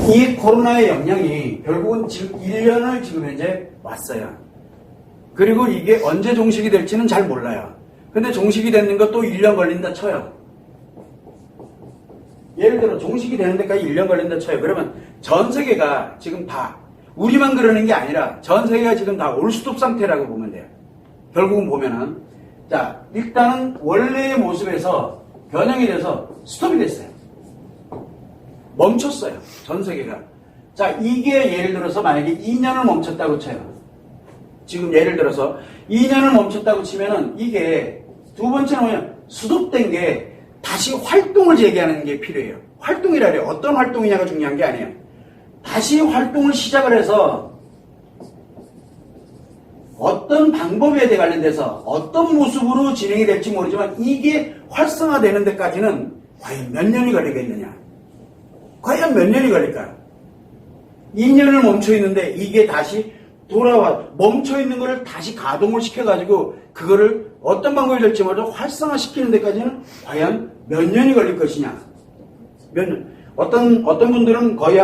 이 코로나의 영향이 결국은 지금 1년을 지금 현재 왔어요. 그리고 이게 언제 종식이 될지는 잘 몰라요. 근데 종식이 되는 것도 1년 걸린다 쳐요. 예를 들어 종식이 되는 데까지 1년 걸린다 쳐요. 그러면 전 세계가 지금 다 우리만 그러는 게 아니라 전 세계가 지금 다 올스톱 상태라고 보면 돼요. 결국은 보면은 자 일단은 원래의 모습에서 변형이 돼서 스톱이 됐어요. 멈췄어요. 전 세계가. 자 이게 예를 들어서 만약에 2년을 멈췄다고 쳐요. 지금 예를 들어서 2년을 멈췄다고 치면은 이게 두 번째는 뭐냐 스톱된 게 다시 활동을 재개하는 게 필요해요. 활동이라 해요. 어떤 활동이냐가 중요한 게 아니에요. 다시 활동을 시작을 해서 어떤 방법에 대해 관련돼서 어떤 모습으로 진행이 될지 모르지만 이게 활성화되는 데까지는 과연 몇 년이 걸리겠느냐. 과연 몇 년이 걸릴까요? 2년을 멈춰 있는데 이게 다시 돌아와 멈춰 있는 거를 다시 가동을 시켜가지고 그거를 어떤 방법이 될지 모르죠. 활성화시키는 데까지는 과연 몇 년이 걸릴 것이냐. 몇 년. 어떤 분들은 거의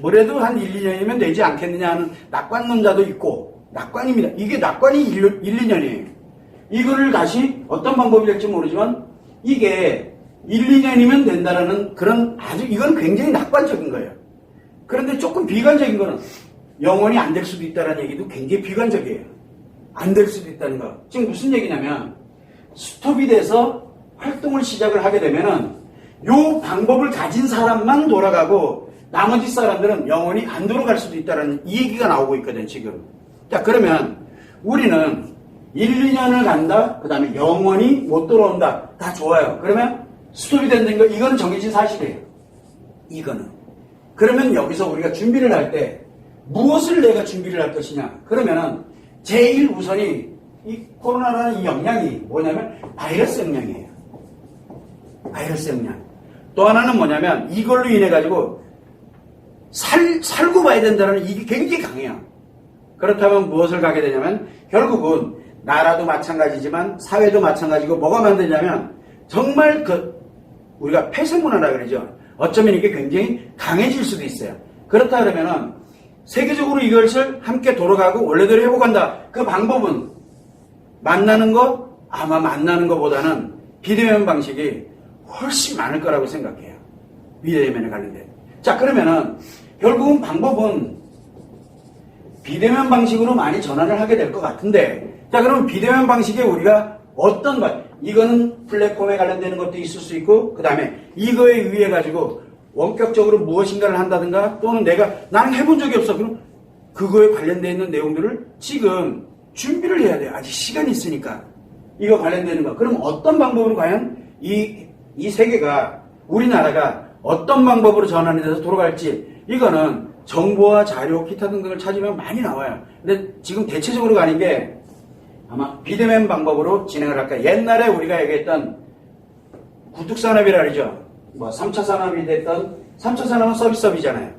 뭐래도 한 1, 2년이면 되지 않겠느냐 하는 낙관론자도 있고, 낙관입니다. 이게 낙관이 1, 2년이에요. 이거를 다시 어떤 방법이 될지 모르지만, 이게 1, 2년이면 된다라는 그런 이건 굉장히 낙관적인 거예요. 그런데 조금 비관적인 거는 영원히 안 될 수도 있다는 얘기도 굉장히 비관적이에요. 안 될 수도 있다는 거. 지금 무슨 얘기냐면, 스톱이 돼서 활동을 시작을 하게 되면은, 요 방법을 가진 사람만 돌아가고, 나머지 사람들은 영원히 안 돌아갈 수도 있다는 이 얘기가 나오고 있거든, 지금. 자, 그러면, 우리는 1, 2년을 간다, 그 다음에 영원히 못 돌아온다. 다 좋아요. 그러면, 스톱이 된다는 거, 이거는 정해진 사실이에요. 이거는. 그러면 여기서 우리가 준비를 할 때, 무엇을 내가 준비를 할 것이냐. 그러면은, 제일 우선이 이 코로나라는 이 영향이 뭐냐면 바이러스 영향이에요. 바이러스 영향. 또 하나는 뭐냐면 이걸로 인해 가지고 살고 봐야 된다는 이게 굉장히 강해요. 그렇다면 무엇을 가게 되냐면 결국은 나라도 마찬가지지만 사회도 마찬가지고 뭐가 만드냐면 정말 우리가 폐쇄문화라 그러죠. 어쩌면 이게 굉장히 강해질 수도 있어요. 그렇다 그러면은 세계적으로 이것을 함께 돌아가고 원래대로 회복한다. 그 방법은 만나는 거 아마 만나는 것보다는 비대면 방식이 훨씬 많을 거라고 생각해요. 비대면에 관련된. 자 그러면은 결국은 방법은 비대면 방식으로 많이 전환을 하게 될 것 같은데 자 그러면 비대면 방식에 우리가 어떤 것 이거는 플랫폼에 관련되는 것도 있을 수 있고 그 다음에 이거에 의해 가지고 원격적으로 무엇인가를 한다든가 또는 나는 해본 적이 없어. 그럼 그거에 관련되어 있는 내용들을 지금 준비를 해야 돼요. 아직 시간이 있으니까. 이거 관련되는 거. 그럼 어떤 방법으로 과연 이 세계가 우리나라가 어떤 방법으로 전환이 돼서 돌아갈지 이거는 정보와 자료, 기타 등등을 찾으면 많이 나와요. 근데 지금 대체적으로 가는 게 아마 비대면 방법으로 진행을 할까. 옛날에 우리가 얘기했던 구축산업이라 그러죠. 3차 산업이 됐던 3차 산업은 서비스업이잖아요.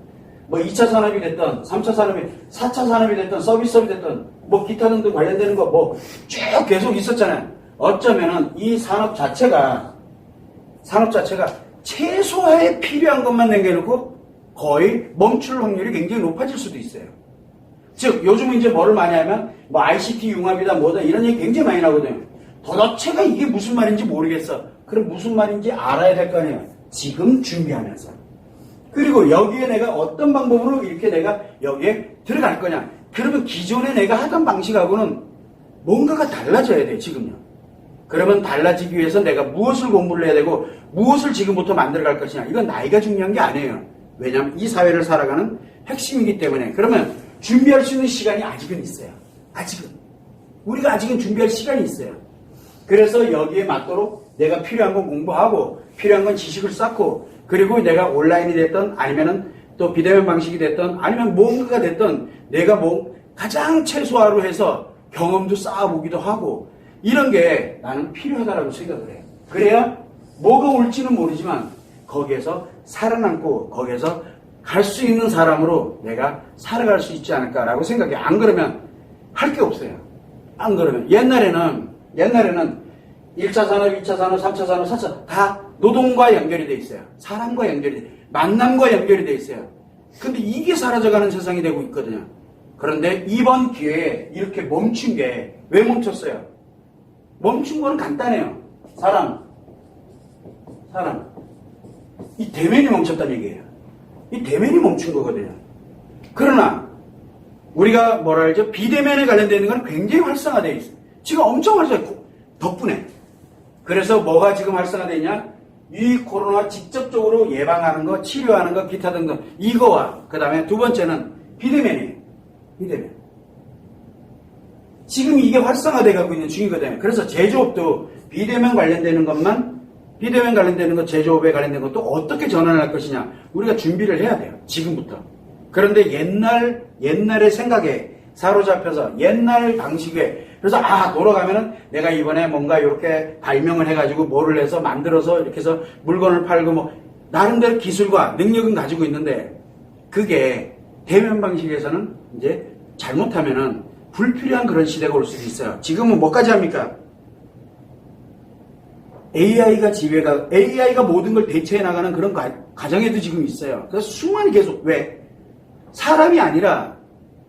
2차 산업이 됐던 3차 산업이 4차 산업이 됐던 서비스업이 됐던 기타 등등 관련되는 거 쭉 계속 있었잖아요. 어쩌면은 이 산업 자체가 최소화에 필요한 것만 남겨놓고 거의 멈출 확률이 굉장히 높아질 수도 있어요. 즉 요즘은 이제 뭐를 많이 하면 ICT 융합이다 뭐다 이런 얘기 굉장히 많이 나거든요. 도대체가 이게 무슨 말인지 모르겠어. 그럼 무슨 말인지 알아야 될 거 아니에요. 지금 준비하면서. 그리고 여기에 내가 어떤 방법으로 이렇게 내가 여기에 들어갈 거냐. 그러면 기존에 내가 하던 방식하고는 뭔가가 달라져야 돼요. 지금요. 그러면 달라지기 위해서 내가 무엇을 공부를 해야 되고 무엇을 지금부터 만들어갈 것이냐. 이건 나이가 중요한 게 아니에요. 왜냐하면 이 사회를 살아가는 핵심이기 때문에. 그러면 준비할 수 있는 시간이 아직은 있어요. 우리가 아직은 준비할 시간이 있어요. 그래서 여기에 맞도록 내가 필요한 건 공부하고 필요한 건 지식을 쌓고 그리고 내가 온라인이 됐든 아니면은 또 비대면 방식이 됐든 아니면 뭔가가 됐든 내가 가장 최소화로 해서 경험도 쌓아보기도 하고 이런 게 나는 필요하다라고 생각을 해요. 그래야 뭐가 올지는 모르지만 거기에서 살아남고 거기에서 갈 수 있는 사람으로 내가 살아갈 수 있지 않을까라고 생각해요. 안 그러면 할 게 없어요. 안 그러면 옛날에는 1차 산업, 2차 산업, 3차 산업, 4차 다 노동과 연결이 돼 있어요. 사람과 연결이 돼 있어요. 만남과 연결이 돼 있어요. 근데 이게 사라져가는 세상이 되고 있거든요. 그런데 이번 기회에 이렇게 멈춘 게 왜 멈췄어요? 멈춘 건 간단해요. 사람. 이 대면이 멈췄다는 얘기예요. 이 대면이 멈춘 거거든요. 그러나 우리가 뭐라 하죠? 비대면에 관련되어 있는 건 굉장히 활성화되어 있어요. 지금 엄청 활성화 덕분에. 그래서 뭐가 지금 활성화되어 있냐? 이 코로나 직접적으로 예방하는 거, 치료하는 거, 기타 등등 이거와 그 다음에 두 번째는 비대면이에요. 비대면. 지금 이게 활성화되어 가고 있는 중이거든요. 그래서 제조업도 비대면 관련되는 것만 비대면 관련되는 것, 제조업에 관련된 것도 어떻게 전환을 할 것이냐 우리가 준비를 해야 돼요. 지금부터. 그런데 옛날의 생각에 사로잡혀서 옛날 방식에 그래서 돌아가면은 내가 이번에 뭔가 이렇게 발명을 해가지고 뭐를 해서 만들어서 이렇게 해서 물건을 팔고 뭐 나름대로 기술과 능력은 가지고 있는데 그게 대면 방식에서는 이제 잘못하면은 불필요한 그런 시대가 올 수도 있어요. 지금은 뭐까지 합니까? AI가 모든 걸 대체해 나가는 그런 과정에도 지금 있어요. 그래서 수많이 계속 왜? 사람이 아니라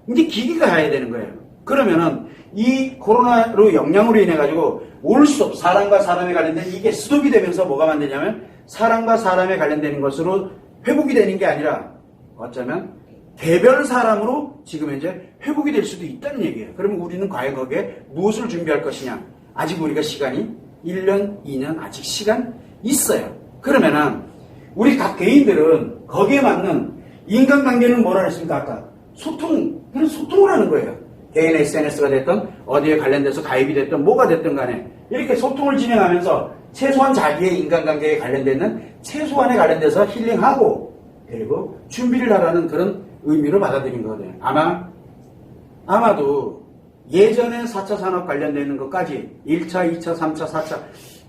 이제 기기가 해야 되는 거예요. 그러면은 이 코로나로 영향으로 인해 가지고 올 수 없어. 사람과 사람에 관련된 이게 스톱이 되면서 뭐가 만드냐면 사람과 사람에 관련되는 것으로 회복이 되는 게 아니라 어쩌면 개별 사람으로 지금 현재 회복이 될 수도 있다는 얘기예요. 그러면 우리는 과연 거기에 무엇을 준비할 것이냐? 아직 우리가 시간이 1년, 2년 아직 시간 있어요. 그러면은 우리 각 개인들은 거기에 맞는 인간관계는 뭐라 그랬습니까? 아까 그런 소통을 하는 거예요. 개인 SNS가 됐든 어디에 관련돼서 가입이 됐든 뭐가 됐든 간에 이렇게 소통을 진행하면서 최소한 자기의 인간관계에 관련되는 최소한에 관련돼서 힐링하고 그리고 준비를 하라는 그런 의미로 받아들인 거거든요. 아마도 예전에 4차 산업 관련되는 것까지 1차, 2차, 3차, 4차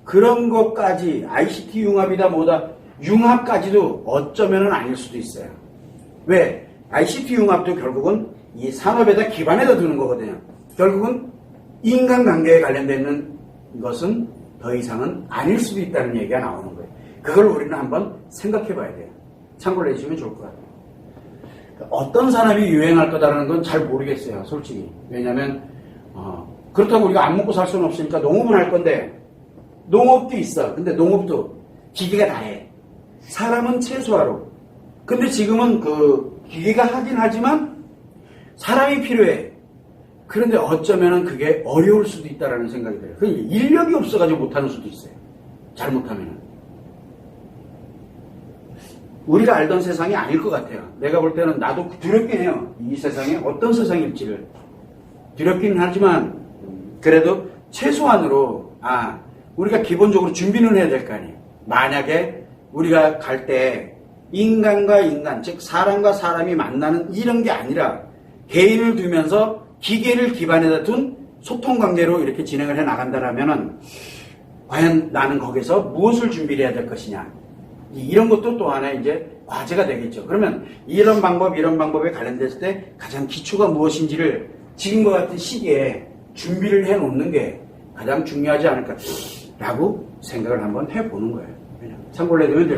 그런 것까지 ICT 융합이다 뭐다 융합까지도 어쩌면은 아닐 수도 있어요. 왜? ICT 융합도 결국은 이 산업에다 기반에다 두는 거거든요. 결국은 인간관계에 관련되는 것은 더 이상은 아닐 수도 있다는 얘기가 나오는 거예요. 그걸 우리는 한번 생각해 봐야 돼요. 참고를 해주시면 좋을 것 같아요. 어떤 사람이 유행할 거다라는 건 잘 모르겠어요. 솔직히. 왜냐면 그렇다고 우리가 안 먹고 살 수는 없으니까 농업은 할 건데 농업도 있어. 근데 농업도 기계가 다 해. 사람은 최소화로. 근데 지금은 그 기계가 하긴 하지만 사람이 필요해. 그런데 어쩌면은 그게 어려울 수도 있다라는 생각이 들어요. 그 인력이 없어가지고 못하는 수도 있어요. 잘못하면은. 우리가 알던 세상이 아닐 것 같아요. 내가 볼 때는 나도 두렵긴 해요. 이 세상이 어떤 세상일지를. 두렵긴 하지만 그래도 최소한으로 우리가 기본적으로 준비는 해야 될 거 아니에요. 만약에 우리가 갈 때 인간과 인간, 즉 사람과 사람이 만나는 이런 게 아니라 개인을 두면서 기계를 기반에다 둔 소통관계로 이렇게 진행을 해 나간다라면은 과연 나는 거기서 무엇을 준비를 해야 될 것이냐. 이런 것도 또 하나의 이제 과제가 되겠죠. 그러면 이런 방법에 관련됐을 때 가장 기초가 무엇인지를 지금과 같은 시기에 준비를 해 놓는 게 가장 중요하지 않을까라고 생각을 한번 해보는 거예요. 참고를 해두면 될